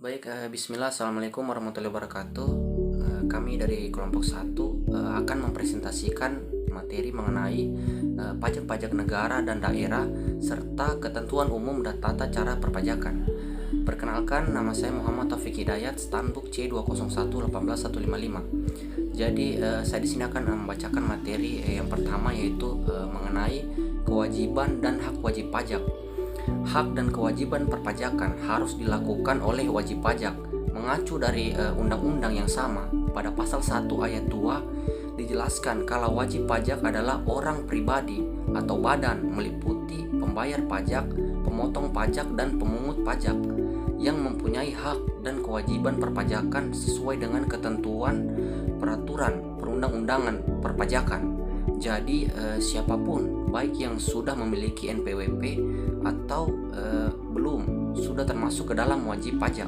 Baik, bismillah, assalamualaikum warahmatullahi wabarakatuh. Kami dari kelompok 1 akan mempresentasikan materi mengenai pajak-pajak negara dan daerah serta ketentuan umum dan tata cara perpajakan. Perkenalkan, nama saya Muhammad Taufik Hidayat, Stanbook C201-18155. Jadi saya di sini akan membacakan materi yang pertama, yaitu mengenai kewajiban dan hak wajib pajak. Hak dan kewajiban perpajakan harus dilakukan oleh wajib pajak. Mengacu dari undang-undang yang sama, pada pasal 1 ayat 2 dijelaskan kalau wajib pajak adalah orang pribadi atau badan meliputi pembayar pajak, pemotong pajak, dan pemungut pajak yang mempunyai hak dan kewajiban perpajakan sesuai dengan ketentuan peraturan perundang-undangan perpajakan. Jadi siapapun, baik yang sudah memiliki NPWP atau belum, sudah termasuk ke dalam wajib pajak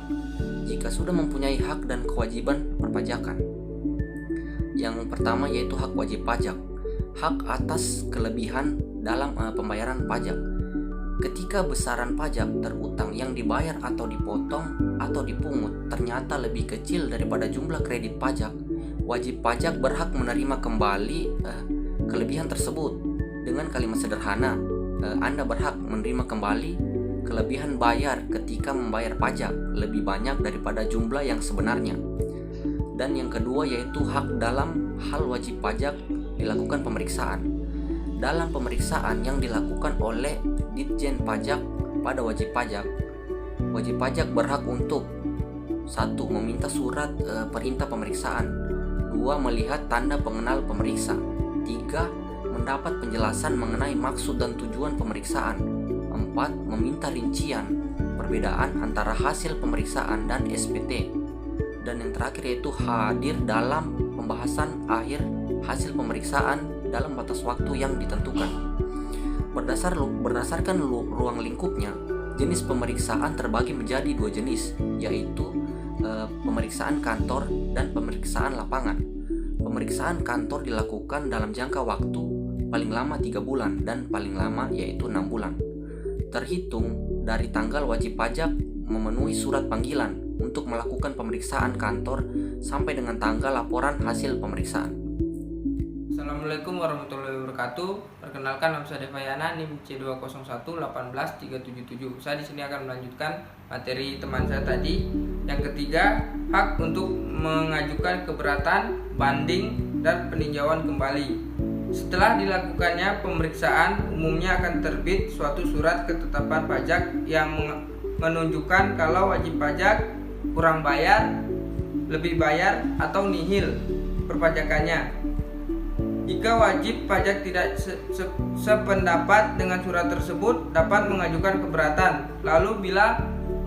jika sudah mempunyai hak dan kewajiban perpajakan. Yang pertama yaitu hak wajib pajak, hak atas kelebihan dalam pembayaran pajak. Ketika besaran pajak terutang yang dibayar atau dipotong atau dipungut ternyata lebih kecil daripada jumlah kredit pajak, wajib pajak berhak menerima kembali kelebihan tersebut. Dengan kalimat sederhana, Anda berhak menerima kembali kelebihan bayar ketika membayar pajak lebih banyak daripada jumlah yang sebenarnya. Dan yang kedua yaitu hak dalam hal wajib pajak dilakukan pemeriksaan. Dalam pemeriksaan yang dilakukan oleh Ditjen Pajak pada wajib pajak berhak untuk 1. Meminta surat perintah pemeriksaan, 2. Melihat tanda pengenal pemeriksa, 3. Mendapat penjelasan mengenai maksud dan tujuan pemeriksaan, 4. Meminta rincian perbedaan antara hasil pemeriksaan dan SPT, dan yang terakhir yaitu hadir dalam pembahasan akhir hasil pemeriksaan dalam batas waktu yang ditentukan. Berdasarkan ruang lingkupnya, jenis pemeriksaan terbagi menjadi 2 jenis, yaitu pemeriksaan kantor dan pemeriksaan lapangan. Pemeriksaan kantor dilakukan dalam jangka waktu paling lama 3 bulan dan paling lama yaitu 6 bulan, terhitung dari tanggal wajib pajak memenuhi surat panggilan untuk melakukan pemeriksaan kantor sampai dengan tanggal laporan hasil pemeriksaan. Assalamualaikum warahmatullahi wabarakatuh. Perkenalkan, nama saya Devayana, NIM C201-18377. Saya di sini akan melanjutkan materi teman saya tadi. Yang ketiga, hak untuk mengajukan keberatan, banding, dan peninjauan kembali. Setelah dilakukannya pemeriksaan, umumnya akan terbit suatu surat ketetapan pajak yang menunjukkan kalau wajib pajak kurang bayar, lebih bayar, atau nihil perpajakannya. Jika wajib pajak tidak sependapat dengan surat tersebut, dapat mengajukan keberatan. Lalu bila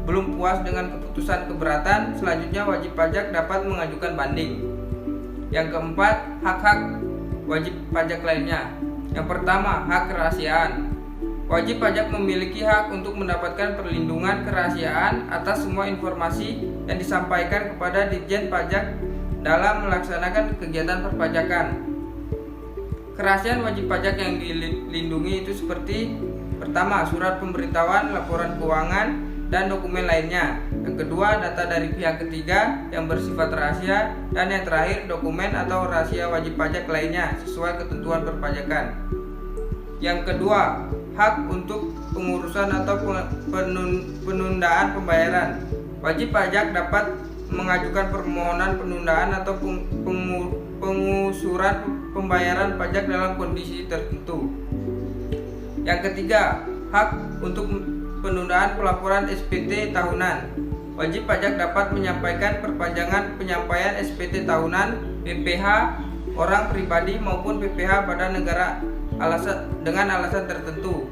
belum puas dengan keputusan keberatan, selanjutnya wajib pajak dapat mengajukan banding. Yang keempat, hak-hak wajib pajak lainnya. Yang pertama, hak kerahasiaan. Wajib pajak memiliki hak untuk mendapatkan perlindungan kerahasiaan atas semua informasi yang disampaikan kepada Ditjen Pajak dalam melaksanakan kegiatan perpajakan. Kerahasiaan wajib pajak yang dilindungi itu seperti: pertama, surat pemberitahuan, laporan keuangan, dan dokumen lainnya. Yang kedua, data dari pihak ketiga yang bersifat rahasia, dan yang terakhir, dokumen atau rahasia wajib pajak lainnya sesuai ketentuan perpajakan. Yang kedua, hak untuk pengurusan atau penundaan pembayaran. Wajib pajak dapat mengajukan permohonan penundaan atau pengusuran pembayaran pajak dalam kondisi tertentu. Yang ketiga, hak untuk penundaan pelaporan SPT tahunan. Wajib pajak dapat menyampaikan perpanjangan penyampaian SPT tahunan, PPh orang pribadi maupun PPh pada negara dengan alasan tertentu.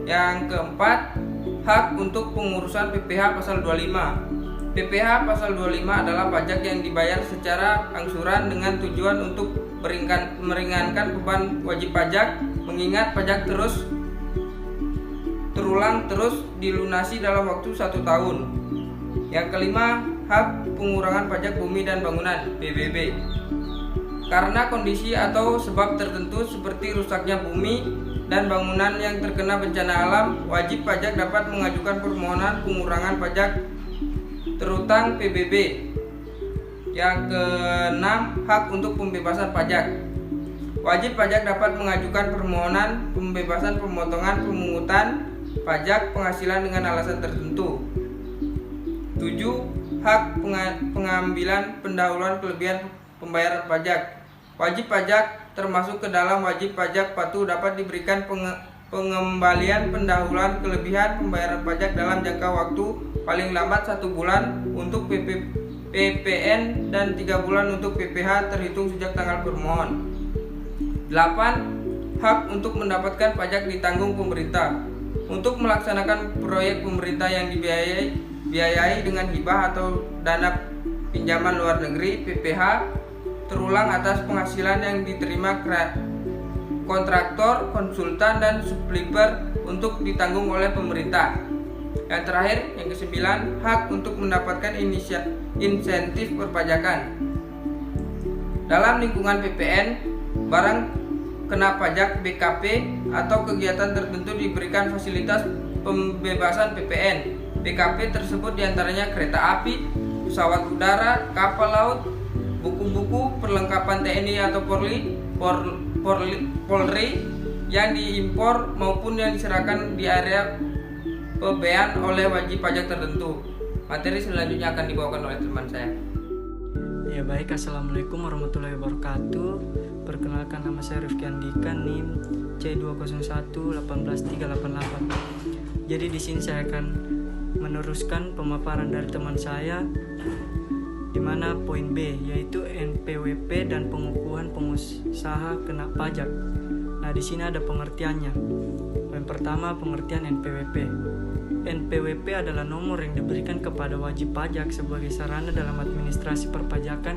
Yang keempat, hak untuk pengurusan PPh pasal 25. PPh pasal 25 adalah pajak yang dibayar secara angsuran dengan tujuan untuk meringankan beban wajib pajak, mengingat pajak terulang terus dilunasi dalam waktu 1 tahun. Yang kelima, hak pengurangan pajak bumi dan bangunan (PBB). Karena kondisi atau sebab tertentu seperti rusaknya bumi dan bangunan yang terkena bencana alam, wajib pajak dapat mengajukan permohonan pengurangan pajak terutang PBB. Yang keenam, hak untuk pembebasan pajak. Wajib pajak dapat mengajukan permohonan pembebasan pemotongan pemungutan pajak penghasilan dengan alasan tertentu. 7. Hak pengambilan pendahuluan kelebihan pembayaran pajak. Wajib pajak termasuk ke dalam wajib pajak patuh dapat diberikan pengembalian pendahuluan kelebihan pembayaran pajak dalam jangka waktu paling lambat 1 bulan untuk PPN dan 3 bulan untuk PPH terhitung sejak tanggal permohon. 8. Hak untuk mendapatkan pajak ditanggung pemerintah. Untuk melaksanakan proyek pemerintah yang dibiayai dengan hibah atau dana pinjaman luar negeri PPH terulang atas penghasilan yang diterima kontraktor, konsultan, dan supplier untuk ditanggung oleh pemerintah. Yang terakhir, yang ke-9, hak untuk mendapatkan insentif perpajakan. Dalam lingkungan PPN, barang kena pajak BKP atau kegiatan tertentu diberikan fasilitas pembebasan PPN. BKP tersebut diantaranya kereta api, pesawat udara, kapal laut, buku-buku, perlengkapan TNI atau Polri yang diimpor maupun yang diserahkan di area pebean oleh wajib pajak tertentu. Materi selanjutnya akan dibawakan oleh teman saya. Ya baik, Assalamualaikum warahmatullahi wabarakatuh. Perkenalkan, nama saya Rifki Andika, NIM C201-18388. Jadi di sini saya akan meneruskan pemaparan dari teman saya, di mana poin B yaitu NPWP dan pengukuhan pengusaha kena pajak. Nah, di sini ada pengertiannya. Yang pertama, pengertian NPWP. NPWP adalah nomor yang diberikan kepada wajib pajak sebagai sarana dalam administrasi perpajakan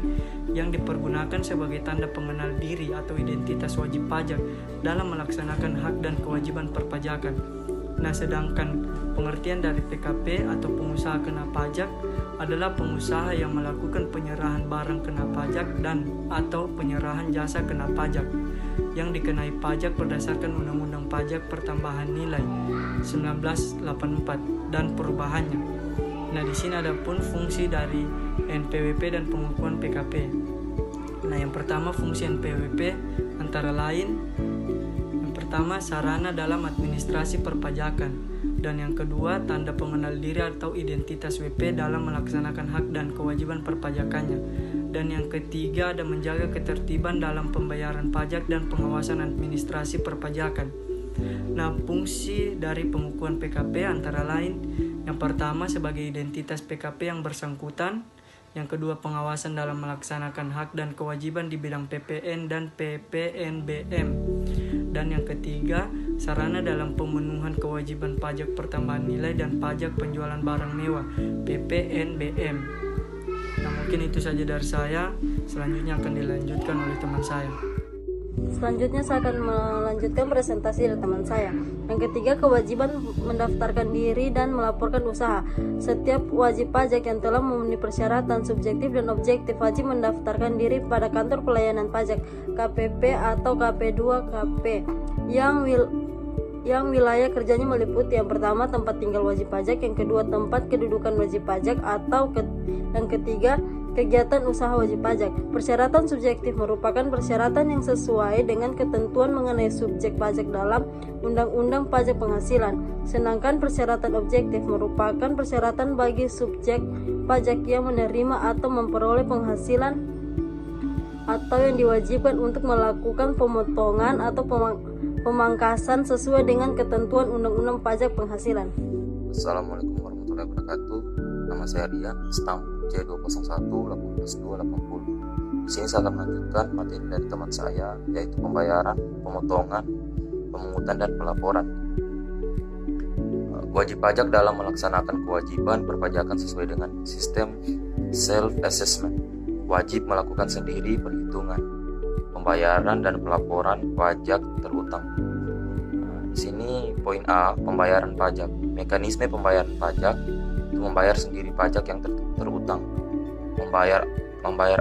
yang dipergunakan sebagai tanda pengenal diri atau identitas wajib pajak dalam melaksanakan hak dan kewajiban perpajakan. Nah, sedangkan pengertian dari PKP atau pengusaha kena pajak adalah pengusaha yang melakukan penyerahan barang kena pajak dan atau penyerahan jasa kena pajak yang dikenai pajak berdasarkan Undang-Undang Pajak Pertambahan Nilai 1984 dan perubahannya. Nah, di sini ada pun fungsi dari NPWP dan pengukuhan PKP. Nah, yang pertama, fungsi NPWP antara lain, yang pertama, sarana dalam administrasi perpajakan, dan yang kedua, tanda pengenal diri atau identitas WP dalam melaksanakan hak dan kewajiban perpajakannya, dan yang ketiga, ada menjaga ketertiban dalam pembayaran pajak dan pengawasan administrasi perpajakan. Nah, fungsi dari pengukuhan PKP antara lain, yang pertama sebagai identitas PKP yang bersangkutan, yang kedua pengawasan dalam melaksanakan hak dan kewajiban di bidang PPN dan PPNBM, dan yang ketiga sarana dalam pemenuhan kewajiban pajak pertambahan nilai dan pajak penjualan barang mewah PPNBM. Nah, mungkin itu saja dari saya. Selanjutnya akan dilanjutkan oleh teman saya. Selanjutnya saya akan melanjutkan presentasi dari teman saya. Yang ketiga, kewajiban mendaftarkan diri dan melaporkan usaha. Setiap wajib pajak yang telah memenuhi persyaratan subjektif dan objektif wajib mendaftarkan diri pada kantor pelayanan pajak KPP atau KP2KP yang wilayah kerjanya meliputi yang pertama tempat tinggal wajib pajak, yang kedua tempat kedudukan wajib pajak, atau yang ketiga kegiatan usaha wajib pajak. Persyaratan subjektif merupakan persyaratan yang sesuai dengan ketentuan mengenai subjek pajak dalam Undang-Undang Pajak Penghasilan. Sedangkan persyaratan objektif merupakan persyaratan bagi subjek pajak yang menerima atau memperoleh penghasilan atau yang diwajibkan untuk melakukan pemotongan atau pemangkasan sesuai dengan ketentuan Undang-Undang Pajak Penghasilan. Assalamualaikum warahmatullahi wabarakatuh. Nama saya Rian, stamp C201-18280. Di sini saya akan melanjutkan materi dari teman saya, yaitu pembayaran, pemotongan, pemungutan, dan pelaporan. Wajib pajak dalam melaksanakan kewajiban perpajakan sesuai dengan sistem self-assessment. Wajib melakukan sendiri perhitungan pembayaran dan pelaporan pajak terutang. Di sini poin A, pembayaran pajak. Mekanisme pembayaran pajak itu membayar sendiri pajak yang terutang, membayar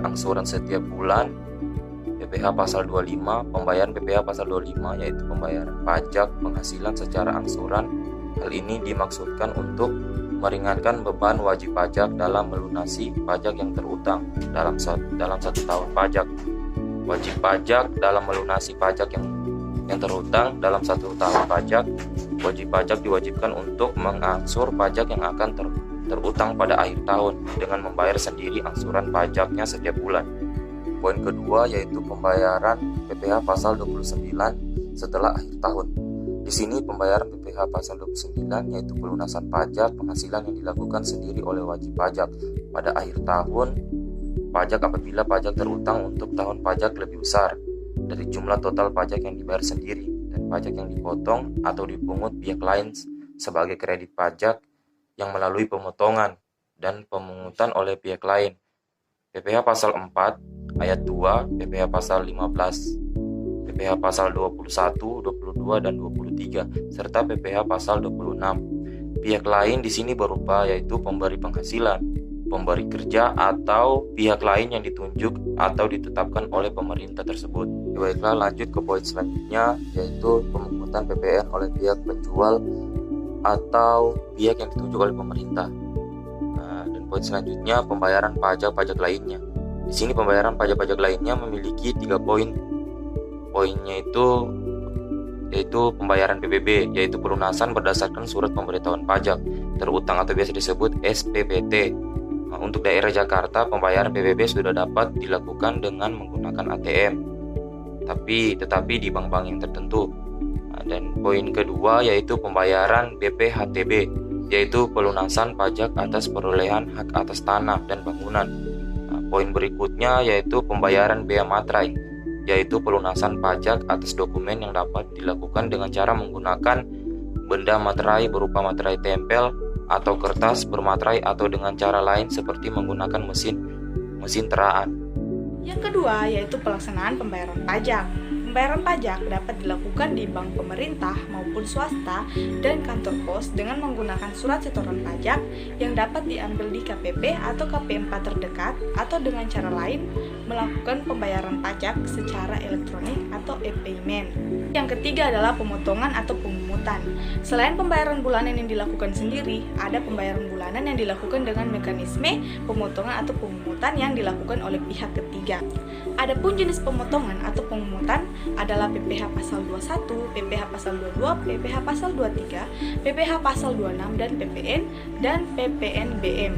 angsuran setiap bulan, PPh pasal 25, pembayaran PPh pasal 25 yaitu pembayaran pajak penghasilan secara angsuran. Hal ini dimaksudkan untuk meringankan beban wajib pajak dalam melunasi pajak yang terutang dalam satu tahun pajak. Wajib pajak dalam melunasi pajak yang terutang dalam satu tahun pajak. Wajib pajak diwajibkan untuk mengangsur pajak yang akan terutang pada akhir tahun dengan membayar sendiri angsuran pajaknya setiap bulan. Poin kedua yaitu pembayaran PPh pasal 29 setelah akhir tahun. Di sini pembayaran PPh pasal 29 yaitu pelunasan pajak penghasilan yang dilakukan sendiri oleh wajib pajak pada akhir tahun pajak apabila pajak terutang untuk tahun pajak lebih besar dari jumlah total pajak yang dibayar sendiri dan pajak yang dipotong atau dipungut pihak lain sebagai kredit pajak yang melalui pemotongan dan pemungutan oleh pihak lain. PPh pasal 4 ayat 2, PPh pasal 15, PPh pasal 21, 22 dan 23 serta PPh pasal 26. Pihak lain di sini berupa yaitu pemberi penghasilan, pemberi kerja atau pihak lain yang ditunjuk atau ditetapkan oleh pemerintah tersebut. Baiklah, lanjut ke poin selanjutnya yaitu pemungutan PPN oleh pihak penjual atau pihak yang ditunjuk oleh pemerintah. Dan poin selanjutnya pembayaran pajak-pajak lainnya. Di sini pembayaran pajak-pajak lainnya memiliki 3 poin. Poinnya yaitu pembayaran PBB, yaitu pelunasan berdasarkan surat pemberitahuan pajak terutang atau biasa disebut SPPT. Untuk daerah Jakarta, pembayaran PBB sudah dapat dilakukan dengan menggunakan ATM, tetapi di bank-bank yang tertentu. Dan poin kedua yaitu pembayaran BPHTB, yaitu pelunasan pajak atas perolehan hak atas tanah dan bangunan. Poin berikutnya yaitu pembayaran bea materai, yaitu pelunasan pajak atas dokumen yang dapat dilakukan dengan cara menggunakan benda materai berupa materai tempel atau kertas bermaterai atau dengan cara lain seperti menggunakan mesin teraan. Yang kedua yaitu pelaksanaan pembayaran pajak. Pembayaran pajak dapat dilakukan di bank pemerintah maupun swasta dan kantor pos dengan menggunakan surat setoran pajak yang dapat diambil di KPP atau KP4 terdekat atau dengan cara lain melakukan pembayaran pajak secara elektronik atau e-payment. Yang ketiga adalah pemotongan atau pemungutan. Selain pembayaran bulanan yang dilakukan sendiri, ada pembayaran bulanan yang dilakukan dengan mekanisme pemotongan atau pemungutan yang dilakukan oleh pihak ketiga. Adapun jenis pemotongan atau pemungutan adalah PPh pasal 21, PPh pasal 22, PPh pasal 23, PPh pasal 26 dan PPN dan PPNBM.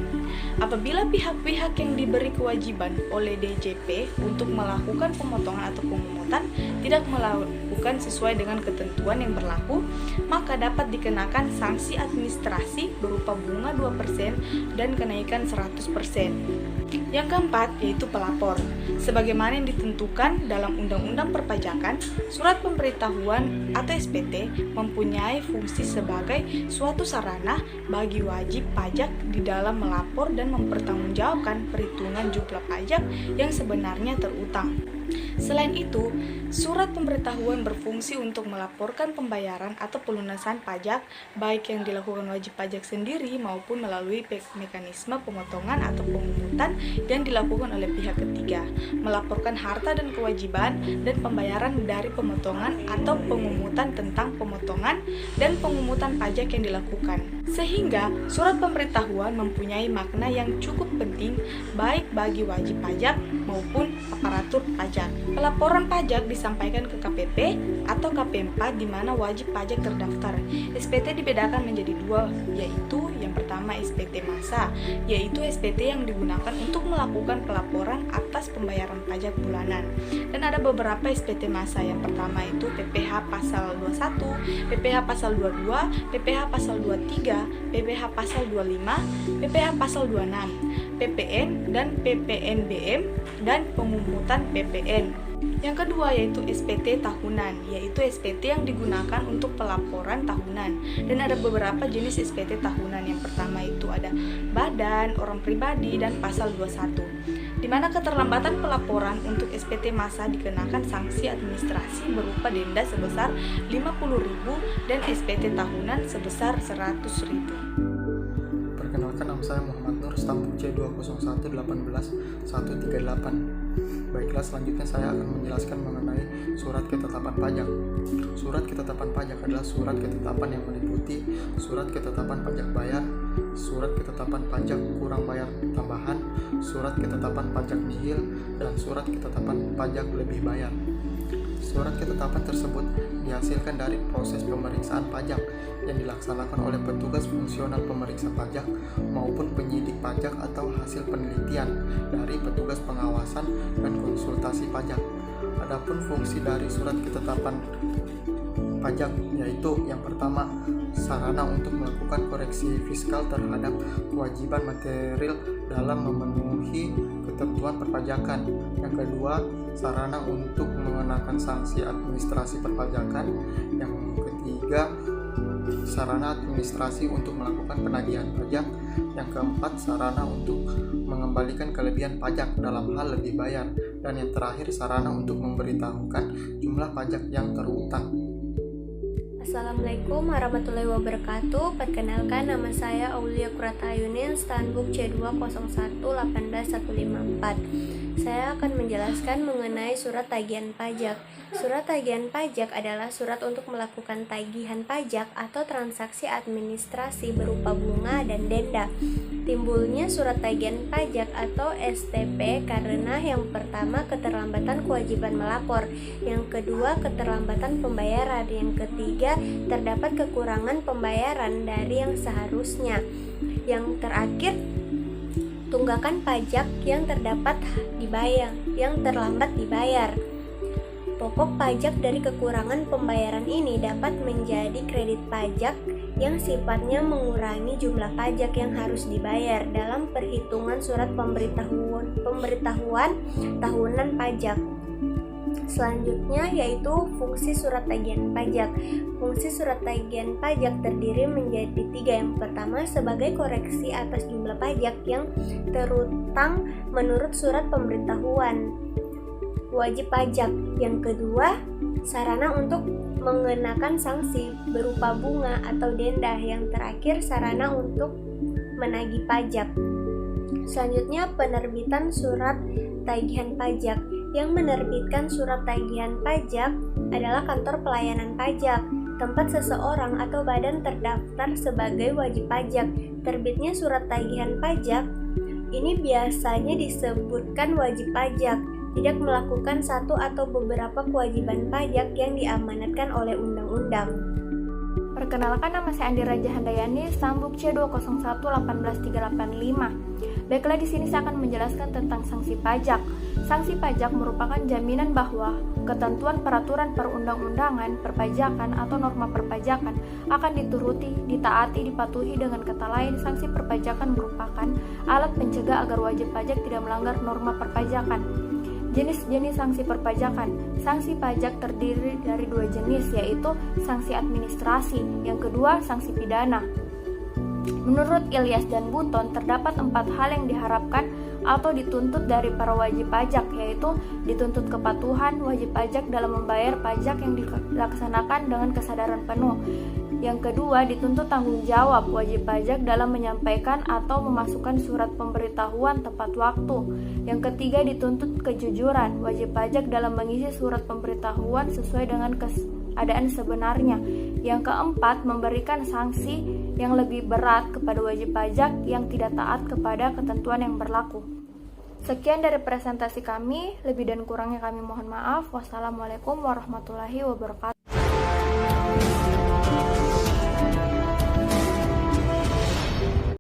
Apabila pihak-pihak yang diberi kewajiban oleh DJP untuk melakukan pemotongan atau pemungutan tidak melakukan sesuai dengan ketentuan yang berlaku, maka dapat dikenakan sanksi administrasi berupa bunga 2% dan kenaikan 100%. Yang keempat yaitu pelapor. Sebagaimana yang ditentukan dalam Undang-Undang Perpajakan, surat pemberitahuan atau SPT mempunyai fungsi sebagai suatu sarana bagi wajib pajak di dalam melapor dan mempertanggungjawabkan perhitungan jumlah pajak yang sebenarnya terutang. Selain itu, surat pemberitahuan berfungsi untuk melaporkan pembayaran atau pelunasan pajak baik yang dilakukan wajib pajak sendiri maupun melalui mekanisme pemotongan atau pemungutan yang dilakukan oleh pihak ketiga, melaporkan harta dan kewajiban dan pembayaran dari pemotongan atau pemungutan tentang pemotongan dan pemungutan pajak yang dilakukan. Sehingga surat pemberitahuan mempunyai makna yang cukup penting baik bagi wajib pajak maupun aparatur pajak. Pelaporan pajak disampaikan ke KPP atau KP4 di mana wajib pajak terdaftar. SPT dibedakan menjadi 2, yaitu yang pertama SPT massa, yaitu SPT yang digunakan untuk melakukan pelaporan atas pembayaran pajak bulanan. Dan ada beberapa SPT massa. Yang pertama itu PPh pasal 21, PPh pasal 22, PPh pasal 23, PPh pasal 25, PPh pasal 26, PPN dan PPNBM dan pemungutan PPN. Yang kedua yaitu SPT tahunan, yaitu SPT yang digunakan untuk pelaporan tahunan. Dan ada beberapa jenis SPT tahunan. Yang pertama itu ada badan, orang pribadi, dan pasal 21. Di mana keterlambatan pelaporan untuk SPT massa dikenakan sanksi administrasi berupa denda sebesar 50.000 dan SPT tahunan sebesar 100.000. Perkenalkan, nama saya Muhammad Nur, stamp C201118 138. Baiklah, selanjutnya saya akan menjelaskan mengenai surat ketetapan pajak. Surat ketetapan pajak adalah surat ketetapan yang meliputi surat ketetapan pajak bayar, surat ketetapan pajak kurang bayar tambahan, surat ketetapan pajak nihil, dan surat ketetapan pajak lebih bayar. Surat ketetapan tersebut dihasilkan dari proses pemeriksaan pajak yang dilaksanakan oleh petugas fungsional pemeriksa pajak maupun penyidik pajak atau hasil penelitian dari petugas pengawasan dan konsultasi pajak. Adapun fungsi dari surat ketetapan pajak yaitu yang pertama, sarana untuk melakukan koreksi fiskal terhadap kewajiban material dalam memenuhi ketentuan perpajakan. Yang kedua, sarana untuk mengenakan sanksi administrasi perpajakan. Yang ketiga, sarana administrasi untuk melakukan penagihan pajak. Yang keempat, sarana untuk mengembalikan kelebihan pajak dalam hal lebih bayar. Dan yang terakhir, sarana untuk memberitahukan jumlah pajak yang terutang. Assalamualaikum warahmatullahi wabarakatuh. Perkenalkan, nama saya Aulia Kuratayunin, Standbook C201-18154. Saya akan menjelaskan mengenai surat tagihan pajak. Surat tagihan pajak adalah surat untuk melakukan tagihan pajak atau transaksi administrasi berupa bunga dan denda. Timbulnya surat tagihan pajak atau STP karena yang pertama, keterlambatan kewajiban melapor, yang kedua, keterlambatan pembayaran, yang ketiga, terdapat kekurangan pembayaran dari yang seharusnya, yang terakhir, tunggakan pajak yang terlambat dibayar. Pokok pajak dari kekurangan pembayaran ini dapat menjadi kredit pajak yang sifatnya mengurangi jumlah pajak yang harus dibayar dalam perhitungan surat pemberitahuan tahunan pajak. Selanjutnya yaitu fungsi surat tagihan pajak. Fungsi surat tagihan pajak terdiri menjadi 3. Yang pertama, sebagai koreksi atas jumlah pajak yang terutang menurut surat pemberitahuan wajib pajak. Yang kedua, sarana untuk mengenakan sanksi berupa bunga atau denda. Yang terakhir, sarana untuk menagih pajak. Selanjutnya, penerbitan surat tagihan pajak. Yang menerbitkan surat tagihan pajak adalah kantor pelayanan pajak, tempat seseorang atau badan terdaftar sebagai wajib pajak. Terbitnya surat tagihan pajak ini biasanya disebutkan wajib pajak, tidak melakukan satu atau beberapa kewajiban pajak yang diamanatkan oleh undang-undang. Perkenalkan, nama saya Andi Raja Handayani, Standbook C201-18385. Baiklah, di sini saya akan menjelaskan tentang sanksi pajak. Sanksi pajak merupakan jaminan bahwa ketentuan peraturan perundang-undangan, perpajakan, atau norma perpajakan akan dituruti, ditaati, dipatuhi. Dengan kata lain, sanksi perpajakan merupakan alat pencegah agar wajib pajak tidak melanggar norma perpajakan. Jenis-jenis sanksi perpajakan. Sanksi pajak terdiri dari 2 jenis, yaitu sanksi administrasi, yang kedua sanksi pidana. Menurut Ilyas dan Buton, terdapat 4 hal yang diharapkan atau dituntut dari para wajib pajak, yaitu dituntut kepatuhan wajib pajak dalam membayar pajak yang dilaksanakan dengan kesadaran penuh. Yang kedua, dituntut tanggung jawab wajib pajak dalam menyampaikan atau memasukkan surat pemberitahuan tepat waktu. Yang ketiga, dituntut kejujuran wajib pajak dalam mengisi surat pemberitahuan sesuai dengan keadaan sebenarnya. Yang keempat, memberikan sanksi yang lebih berat kepada wajib pajak yang tidak taat kepada ketentuan yang berlaku. Sekian dari presentasi kami, lebih dan kurangnya kami mohon maaf. Wassalamualaikum warahmatullahi wabarakatuh.